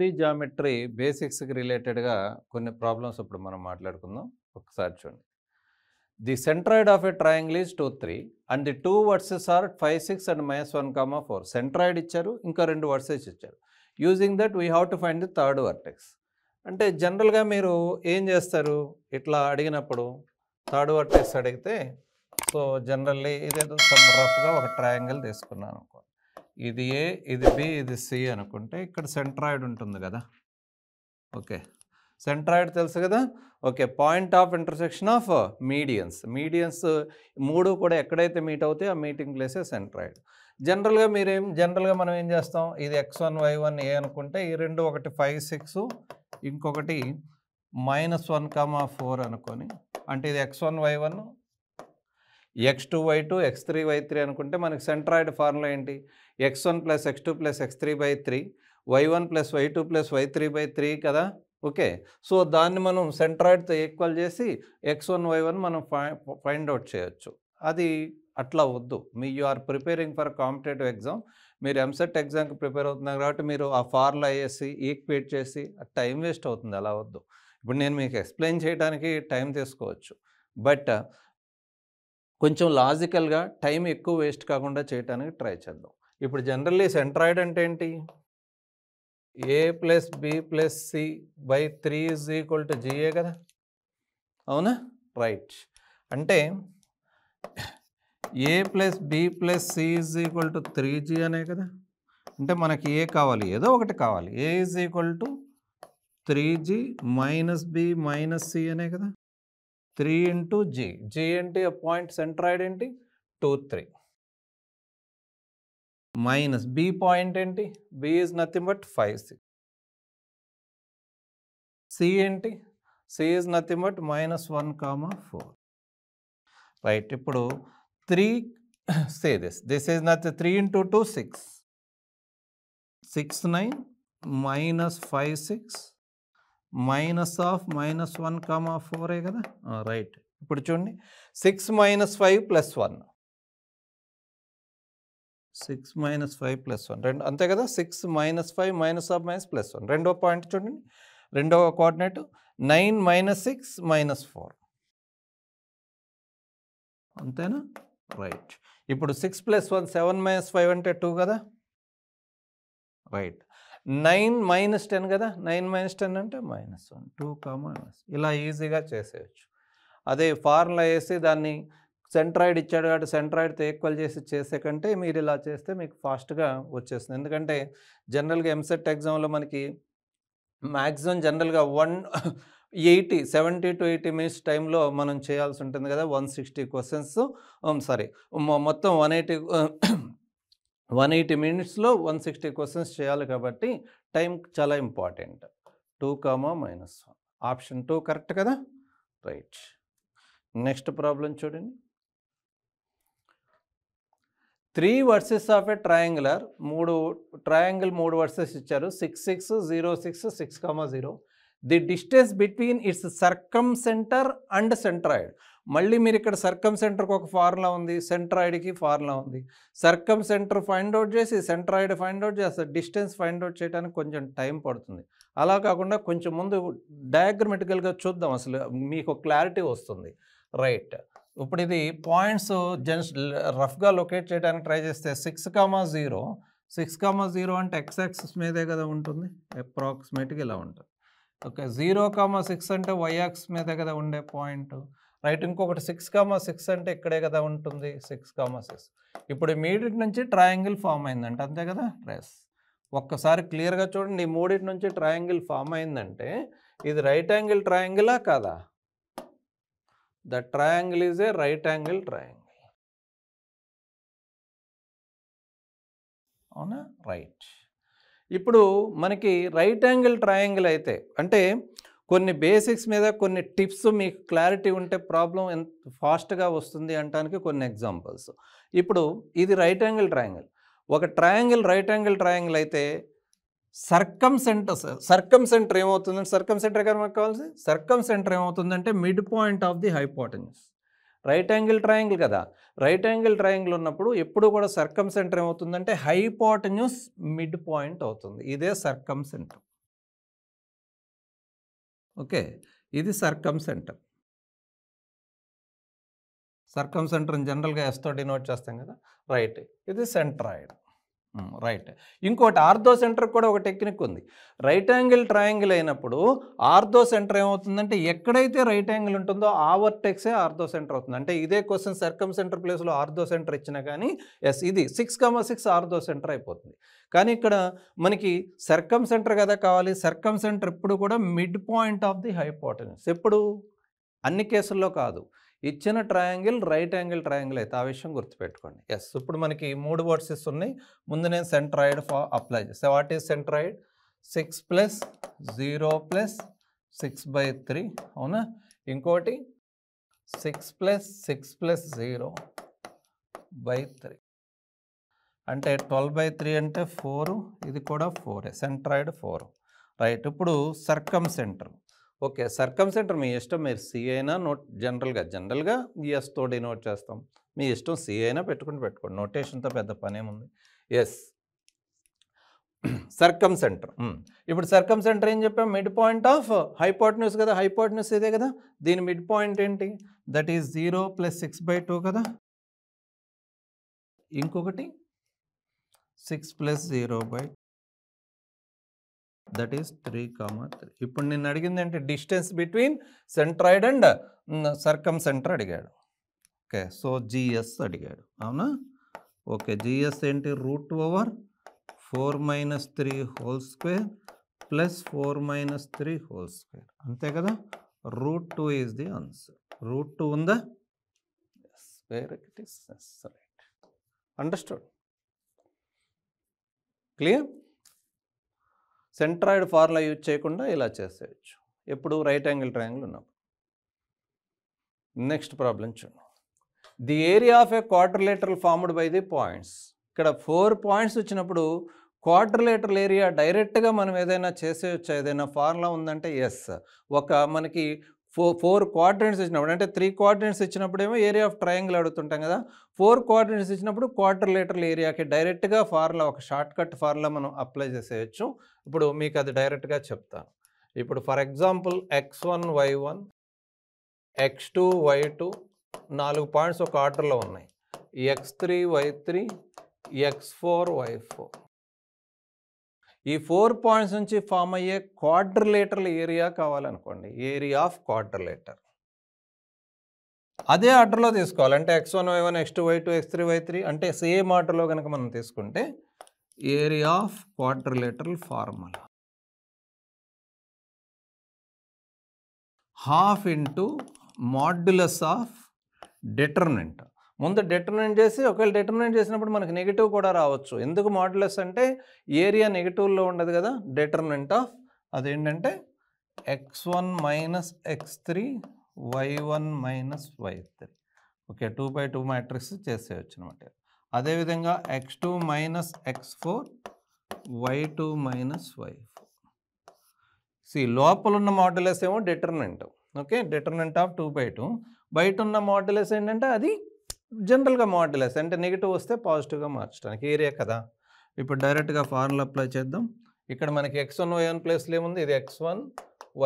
2D geometry బేసిక్స్‌కి రిలేటెడ్‌గా కొన్ని problems ఇప్పుడు మనం మాట్లాడుకుందాం. ఒకసారి చూడండి. The centroid of a triangle is 2, 3 and the 2 vertices are 5, 6 and -1, 4. Centroid ఇచ్చారు, ఇంకా 2 వర్సెస్ ఇచ్చారు. Using that we have to find the third vertex. అంటే జనరల్‌గా మీరు ఏం చేస్తారు? ఇట్లా అడిగినప్పుడు థర్డ్ వర్టెక్స్ అడిగితే సో జనరల్లీ ఇదేదో సమ్ రఫ్‌గా ఒక ట్రయాంగిల్ తీసుకున్నాను అనుకో. ఇది ఏ, ఇది బి, ఇది సి అనుకుంటే ఇక్కడ సెంట్రాయిడ్ ఉంటుంది కదా. ఓకే, సెంట్రాయిడ్ తెలుసు కదా. Okay, point of intersection of medians. Medians 3 కూడా ఎక్కడైతే మీట్ అవుతాయో ఆ మీటింగ్ ప్లేసే సెంట్రాయిడ్. జనరల్గా మనం ఏం చేస్తాం? ఇది x1 y1 ఏ అనుకుంటే ఈ రెండు ఒకటి 5, 6 ఇంకొకటి -1, 4 అనుకొని, అంటే ఇది x1 y1 x2 y2 x3 y3 అనుకుంటే మనకి సెంట్రాయిడ్ ఫార్ములా ఏంటి? x1 + x2 + x3/3 y1 + y2 + y3/3 కదా. ఓకే, సో దాన్ని మనం సెంట్రాయిడ్తో ఈక్వల్ చేసి x1 y1 మనం ఫైండ్ అవుట్ చేయొచ్చు. అది అట్లా వద్దు. You are preparing for competitive exam. మీరు ఎంసెట్ ఎగ్జామ్కి ప్రిపేర్ అవుతున్నారు కాబట్టి మీరు ఆ ఫార్ములా వేసి ఈక్వేట్ చేసి టైం వేస్ట్ అవుతుంది. అలా వద్దు. ఇప్పుడు నేను మీకు ఎక్స్ప్లెయిన్ చేయడానికి టైం తీసుకోవచ్చు, బట్ కొంచెం లాజికల్గా టైం ఎక్కువ వేస్ట్ కాకుండా చేయడానికి ట్రై చేద్దాం. ఇప్పుడు జనరల్లీ సెంట్రాయిడ్ అంటే ఏంటి? a + b + c/3 = ga కదా, అవునా? రైట్. అంటే a + b + c = 3g అనే కదా. అంటే మనకి ఏ కావాలి? ఏదో ఒకటి కావాలి. a = 3g - b - c అనే కదా. 3 × g. g అంటే పాయింట్ సెంట్రాయిడ్ ఏంటి? 2, 3. మైనస్ b పాయింట్ ఏంటి? b is nothing but 5, 6. c ఏంటి? c is nothing but -1, 4. Right. ఇప్పుడు 3 సే దిస్ ఈజ్ నథింగ్. 3 × 2 6. 6, 9 -5, 6 -1, 4 కదా. రైట్. ఇప్పుడు చూడండి, 6 - 5 + 1. 6 - 5 + 1 రెండు అంతే కదా. 6 - 5 -1 రెండో పాయింట్ చూడండి, రెండవ కోఆర్డినేట్ 9 - 6 - 4 అంతేనా. రైట్. ఇప్పుడు 6 + 1 7 - 5 అంటే 2 కదా. రైట్. 9 - 10 కదా. 9 - 10 అంటే -1, 2, ఇలా ఈజీగా చేసేయచ్చు. అదే ఫార్ములా వేసి దాన్ని సెంట్రాయిడ్ ఇచ్చాడు కాబట్టి సెంట్రాయిడ్తో ఈక్వల్ చేసి చేసే కంటే మీరు ఇలా చేస్తే మీకు ఫాస్ట్గా వచ్చేస్తుంది. ఎందుకంటే జనరల్గా ఎంసెట్ ఎగ్జామ్లో మనకి మ్యాక్సిమం జనరల్గా 70 to 80 మినిట్స్ టైంలో మనం చేయాల్సి ఉంటుంది కదా. 160 క్వశ్చన్స్, సారీ, మొత్తం 180 మినిట్స్లో 160 క్వశ్చన్స్ చేయాలి కాబట్టి టైం చాలా ఇంపార్టెంట్. 2, -1 ఆప్షన్ 2 కరెక్ట్ కదా. రైట్. నెక్స్ట్ ప్రాబ్లం చూడండి. 3 vertices of a triangular. Triangle 3 vertices ఇచ్చారు. 6, 6, 0, 6, 6, 0. The distance between its circumcentre and centroid. మళ్ళీ మీరు ఇక్కడ సర్కంసెంటర్కి ఒక ఫార్ములా ఉంది, సెంట్రాయిడ్కి ఫార్ములా ఉంది. సర్కంసెంటర్ ఫైండ్ అవుట్ చేసి సెంట్రాయిడ్ ఫైండ్ అవుట్ చేస్తారు. డిస్టెన్స్ ఫైండ్ అవుట్ చేయడానికి కొంచెం టైం పడుతుంది. అలా కాకుండా కొంచెం ముందు డయాగ్రమెటికల్గా చూద్దాం, అసలు మీకు క్లారిటీ వస్తుంది. రైట్. ఇప్పుడు ఇది పాయింట్స్ జస్ట్ రఫ్గా లొకేట్ చేయడానికి ట్రై చేస్తే 6, 0. 6, 0 అంటే x యాక్సిస్ మీదే కదా ఉంటుంది, అప్రాక్సిమేట్గా ఇలా ఉంటుంది. ఓకే, 0, 6 అంటే y యాక్సిస్ మీదే కదా ఉండే పాయింట్. రైట్. ఇంకొకటి 6, 6 అంటే ఇక్కడే కదా ఉంటుంది, 6, 6. ఇప్పుడు మీడిట్ నుంచి ట్రయాంగిల్ ఫామ్ అయిందంటే అంతే కదా. రైస్. ఒక్కసారి క్లియర్గా చూడండి, ఈ మూడింటి నుంచి ట్రయాంగిల్ ఫామ్ అయిందంటే ఇది రైట్ యాంగిల్ ట్రయాంగిలా కాదా? The triangle is a right angle triangle. అవునా. రైట్. ఇప్పుడు మనకి రైట్ యాంగిల్ ట్రయాంగిల్ అయితే అంటే కొన్ని బేసిక్స్ మీద కొన్ని టిప్స్ మీకు క్లారిటీ ఉంటే ప్రాబ్లం ఎంత ఫాస్ట్గా వస్తుంది అంటానికి కొన్ని ఎగ్జాంపుల్స్. ఇప్పుడు ఇది రైట్ యాంగిల్ ట్రయాంగిల్. ఒక ట్రయాంగిల్ రైట్ యాంగిల్ ట్రయాంగిల్ అయితే సర్కంసెంటర్ ఏమవుతుందంటే, సర్కంసెంటర్ కదా మనకు కావాల్సి. సర్కంసెంటర్ ఏమవుతుందంటే mid point of the hypotenuse. Right angle triangle కదా. రైట్ యాంగిల్ ట్రయాంగిల్ ఉన్నప్పుడు ఎప్పుడు కూడా సర్కంసెంటర్ ఏమవుతుందంటే హైపోటెన్యూస్ మిడ్ పాయింట్ అవుతుంది. ఇదే సర్కంసెంటర్. ఓకే, ఇది సర్కంసెంటర్. సర్కంసెంటర్ని జనరల్గా ఎస్తో డినోట్ చేస్తాం కదా, రైట్. ఇది సెంట్రాయిడ్, రైట్. ఇంకోటి ఆర్థో సెంటర్ కూడా ఒక టెక్నిక్ ఉంది. రైట్ యాంగిల్ ట్రయాంగిల్ అయినప్పుడు ఆర్థో సెంటర్ ఏమవుతుందంటే ఎక్కడైతే రైట్ యాంగిల్ ఉంటుందో ఆ వర్టెక్సే ఆర్థో సెంటర్ అవుతుంది. అంటే ఇదే క్వశ్చన్ సర్కమ్ సెంటర్ ప్లేస్లో ఆర్థో సెంటర్ ఇచ్చినా కానీ ఎస్ ఇది 6,6 ఆర్థో సెంటర్ అయిపోతుంది. కానీ ఇక్కడ మనకి సర్కమ్ సెంటర్ కదా కావాలి. సర్కమ్ సెంటర్ ఎప్పుడు కూడా mid point of the hypotenuse. ఎప్పుడు? అన్ని కేసుల్లో కాదు, ఇచ్చిన ట్రయాంగిల్ రైట్ యాంగిల్ ట్రయాంగిల్ అయితే ఆ విషయం గుర్తుపెట్టుకోండి. ఎస్, ఇప్పుడు మనకి 3 వర్సెస్ ఉన్నాయి. ముందు నేను సెంట్రాయిడ్ అప్లై చేస్తాను. What is centroid? 6 + 0 + 6/3 అవునా? ఇంకోటి 6 + 6 + 0/3 అంటే 12/3 అంటే 4. ఇది కూడా 4, సెంట్రాయిడ్ 4, రైట్. ఇప్పుడు సర్కమ్ సెంటర్. ఓకే, సర్కమ్ సెంటర్ మీ ఇష్టం, మీరు సి అయినా నోట్ జనరల్గా ఎస్తో డినోట్ చేస్తాం. మీ ఇష్టం సి అయినా పెట్టుకోండి, నోటేషన్తో పెద్ద పనేముంది. Yes, సర్కమ్ centre. ఇప్పుడు సర్కమ్ సెంటర్ ఏం చెప్పాం? మిడ్ పాయింట్ ఆఫ్ హైపోటెన్యూస్ కదా, హైపోటెన్యూస్ ఇదే కదా, దీని మిడ్ పాయింట్ ఏంటి? దట్ ఈస్ 0 + 6/2 కదా. ఇంకొకటి 6 + 0/2 దట్ ఈస్ 3,3. ఇప్పుడు నేను అడిగింది ఏంటి? Distance between centroid and circumcentre అడిగాడు. ఓకే, సో జిఎస్ అడిగాడు, అవునా? ఓకే, జిఎస్ ఏంటి? √4 - 3² + 4 - 3² అంతే కదా. √2 ఈజ్ ది ఆన్సర్. √2 ఉందా? Where it is, right. Understood? Clear? Centroid formula use చేయకుండా ఇలా చేసేయచ్చు ఎప్పుడు రైట్ యాంగిల్ ట్రయాంగిల్ ఉన్నప్పుడు. నెక్స్ట్ ప్రాబ్లం చూడండి. The area of a quadrilateral formed by the points. ఇక్కడ 4 పాయింట్స్ వచ్చినప్పుడు క్వాడ్రిలేటరల్ ఏరియా డైరెక్ట్గా మనం ఏదైనా చేసేయచ్చు. ఏదైనా ఫార్ములా ఉందంటే ఎస్. మనకి 4 క్వాడ్రంట్స్ ఇచ్చినప్పుడు, అంటే 3 క్వాడ్రంట్స్ ఇచ్చినప్పుడు ఏమో ఏరియా ఆఫ్ ట్రయాంగిల్ అడుగుతుంటాం కదా. 4 క్వాడ్రంట్స్ ఇచ్చినప్పుడు క్వాడ్రిలేటరల్ ఏరియాకి డైరెక్ట్గా ఫార్ములా, ఒక షార్ట్ కట్ ఫార్ములా మనం అప్లై చేసేయచ్చు. ఇప్పుడు మీకు అది డైరెక్ట్గా చెప్తాను. ఇప్పుడు for example x1 y1 x2 y2 4 points ఒక ఆర్డర్లో ఉన్నాయి. x3 y3 x4 y4. ఈ 4 పాయింట్స్ నుంచి ఫామ్ అయ్యే క్వాడ్రిలేటరల్ ఏరియా కావాలనుకోండి, ఏరియా ఆఫ్ క్వాడ్రిలేటర్ అదే ఆర్డర్లో తీసుకోవాలి. అంటే x1 y1 x2 y2 x3 y3 అంటే సేమ్ ఆర్డర్లో కనుక మనం తీసుకుంటే area of quadrilateral formula ½ into modulus of determinant. ముందు డిటర్మినెంట్ చేసి, ఒకవేళ డిటర్మినెంట్ చేసినప్పుడు మనకి నెగిటివ్ కూడా రావచ్చు. ఎందుకు మాడ్యులస్ అంటే ఏరియా నెగిటివ్లో ఉండదు కదా. డిటర్మినెంట్ ఆఫ్ అదేంటంటే x1 - x3 y1 - y3. Okay, 2/2 matrix చేసేయచ్చు అనమాట. అదేవిధంగా x2 - x4 y2 - y4. లోపల ఉన్న మాడ్యులస్ ఏమో డిటర్మినెంట్. Okay, determinant of 2/2. బయట ఉన్న మాడ్యులస్ ఏంటంటే అది జనరల్గా మాడ్యులస్, అంటే నెగిటివ్ వస్తే పాజిటివ్గా మార్చడానికి ఏరియా కదా. ఇప్పుడు డైరెక్ట్గా ఫార్ములా అప్లై చేద్దాం. ఇక్కడ మనకి x1 y1 ప్లేస్లో ఏముంది? ఇది x1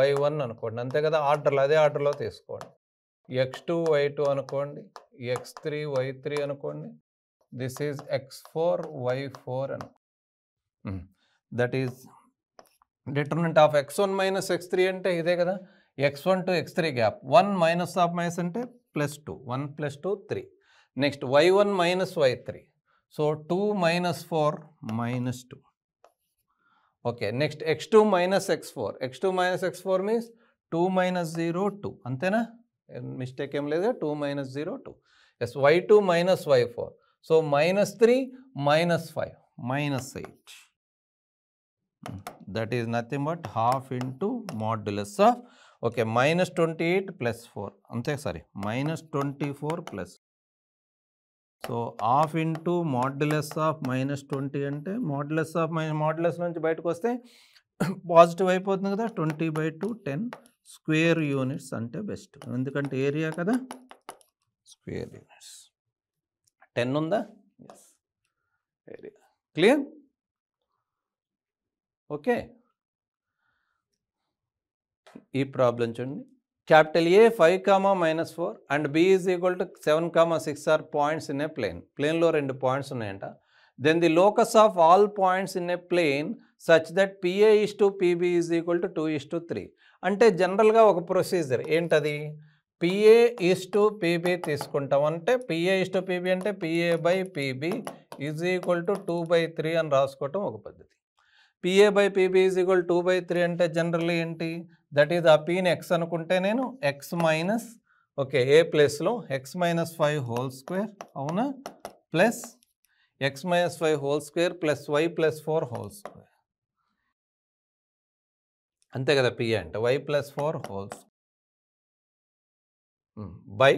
y1 అనుకోండి, అంతే కదా. ఆర్డర్లో అదే ఆర్డర్లో తీసుకోండి. x2 y2 అనుకోండి, x3 y3 అనుకోండి, దిస్ ఈజ్ x4 y4 అనుకోండి. That is determinant of x1 - x3 అంటే ఇదే కదా. x1 to x3 gap 1 minus of minus అంటే +2, 1 + 2 3. Next y1 - y3, so 2 - 4 -2. Okay, next x2 - x4, x2 - x4 means 2 - 0 2, అంతేనా? Mistake ఏం లేదు. 2 - 0 2. Yes, y2 - y4, so -3 -5 -8. That is nothing but ½ into modulus of, okay, -28 + 4, అంతే, sorry -24 plus. So ½ into modulus of -20 అంటే modulus నుంచి బయటకు వస్తే positive అయిపోతుంది కదా. 20/2 10 స్క్వేర్ యూనిట్స్ అంటే బెస్ట్, ఎందుకంటే ఏరియా కదా. స్క్వేర్ యూనిట్స్ 10 ఉందా? Yes, area clear. ఓకే, ఈ ప్రాబ్లం చూడండి. Capital A 5, -4 and B is equal to 7, 6 are points in a plane. ప్లేన్లో 2 పాయింట్స్ ఉన్నాయంట. Then the locus of all points in a plane such that PA is to PB is equal to 2:3. అంటే జనరల్గా ఒక procedure ఏంటది, PA is to PB తీసుకుంటాం. అంటే PA is to PB అంటే PA by PB is equal to 2/3 అని రాసుకోవటం ఒక పద్ధతి. PA by PB is equal 2/3 అంటే జనరల్లీ ఏంటి, దట్ ఈజ్ ఆ పీని ఎక్స్ అనుకుంటే నేను ఎక్స్ మైనస్ ఏ ప్లేస్లో x-5 అవునా, ప్లస్ x-5 ప్లస్ y+4 అంతే కదా పిఏ అంటే y+4 బై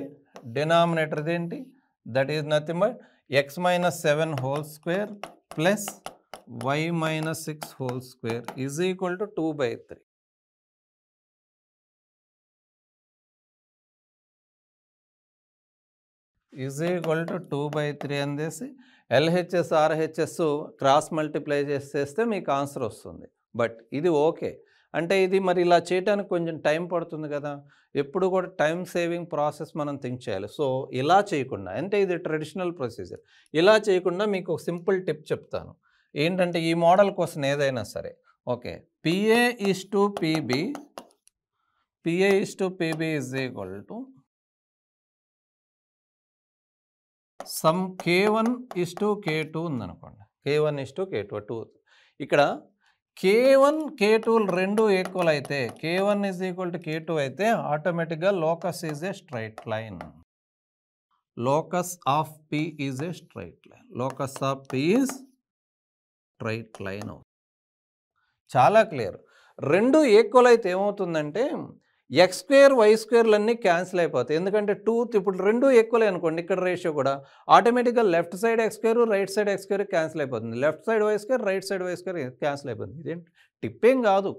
డినామినేటర్ ఏంటి, that is nothing but x-7 plus y-6 is equal to 2/3. Is equal to 2/3 అందేసి LHS RHS cross multiply చేస్తే మీకు ఆన్సర్ వస్తుంది. బట్ ఇది ఓకే అంటే ఇది మరి ఇలా చేయడానికి కొంచెం టైం పడుతుంది కదా, ఎప్పుడు కూడా టైం సేవింగ్ ప్రాసెస్ మనం థింక్ చేయాలి. సో ఇలా చేయకుండా, అంటే ఇది ట్రెడిషనల్ ప్రొసీజర్, ఇలా చేయకుండా మీకు ఒక సింపుల్ టిప్ చెప్తాను. ఏంటంటే ఈ మోడల్ కోసం ఏదైనా సరే PA is to PB is equal to some K1 is to K2 ఉందనుకోండి. K1 ఈజ్ టు K2 ఇక్కడ K1 K2 రెండు ఈక్వల్ అయితే K1 is equal to K2 అయితే ఆటోమేటిక్గా locus is a straight line. Locus of P is a straight line. Locus of P is straight line. చాలా clear. రెండు equal అయితే ఏమవుతుందంటే x² y² cancel అయిపోతాయి. ఎందుకంటే 2 ఇప్పుడు రెండు ఈక్వల్ అనుకోండి, ఇక్కడ రేషియో కూడా ఆటోమేటిక్గా left side x² right side x² cancel అయిపోతుంది, left side y² right side y² cancel అయిపోతుంది. ఇదేంటి టిప్పేం కాదు,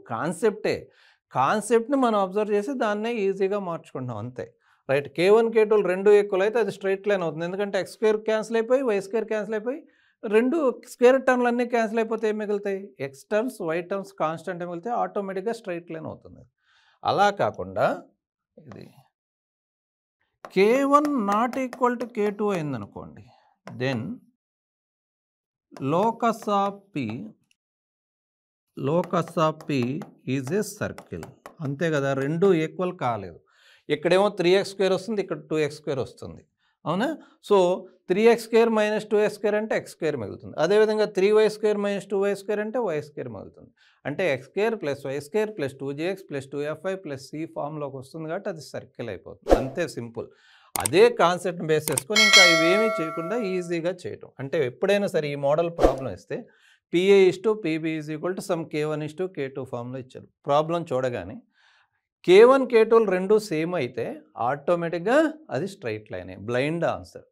కాన్సెప్ట్ని మనం అబ్జర్వ్ చేసి దాన్నే ఈజీగా మార్చుకుంటాం అంతే. రైట్, K1 K2 రెండు ఈక్వల్ అయితే అది స్ట్రైట్ లైన్ అవుతుంది. ఎందుకంటే x² క్యాన్సిల్ అయిపోయి y² క్యాన్సిల్ అయిపోయి రెండు స్క్వేర్ టర్మ్లు అన్నీ క్యాన్సిల్ అయిపోతే ఏం మిగులుతాయి, x terms y terms constant మిగిలితే ఆటోమేటిక్గా స్ట్రైట్ లైన్ అవుతుంది. అలా కాకుండా ఇది K1 not equal to K2 అయిందనుకోండి, then locus of P is a circle. అంతే కదా, రెండు ఈక్వల్ కాలేదు. ఇక్కడేమో 3x² వస్తుంది, ఇక్కడ 2x² వస్తుంది, అవునా. సో 3x² - 2x² అంటే x² మిగులుతుంది. అదేవిధంగా 3y² - 2y² అంటే y² మిగులుతుంది. అంటే x² + y² + 2gx + 2fy + c ఫామ్లోకి వస్తుంది కాబట్టి అది సర్కిల్ అయిపోతుంది. అంతే సింపుల్. అదే కాన్సెప్ట్ బేస్ చేసుకొని ఇంకా ఇవేమీ చేయకుండా ఈజీగా చేయటం. అంటే ఎప్పుడైనా సరే ఈ మోడల్ ప్రాబ్లం ఇస్తే PA is to PB is equal to some K1 is to K2 ఫామ్లో ఇచ్చారు. ప్రాబ్లం చూడగానే K1 K2 రెండు సేమ్ అయితే ఆటోమేటిక్గా అది straight లైనే, blind answer.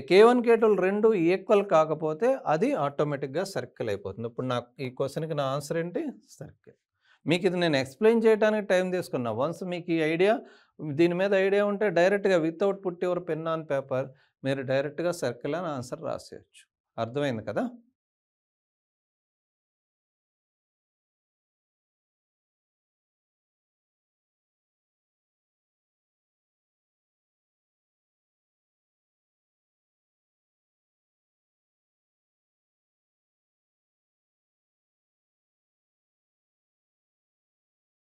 K1 K2 రెండు ఈక్వల్ కాకపోతే అది ఆటోమేటిక్గా సర్కిల్ అయిపోతుంది. ఇప్పుడు నాకు ఈ క్వశ్చన్కి నా ఆన్సర్ ఏంటి, సర్కిల్. మీకు ఇది నేను ఎక్స్ప్లెయిన్ చేయడానికి టైం తీసుకున్నా. వన్స్ మీకు ఈ ఐడియా, దీని మీద ఐడియా ఉంటే డైరెక్ట్గా without put your pen on paper మీరు డైరెక్ట్గా సర్కిల్ అని ఆన్సర్ రాసేయచ్చు. అర్థమైంది కదా.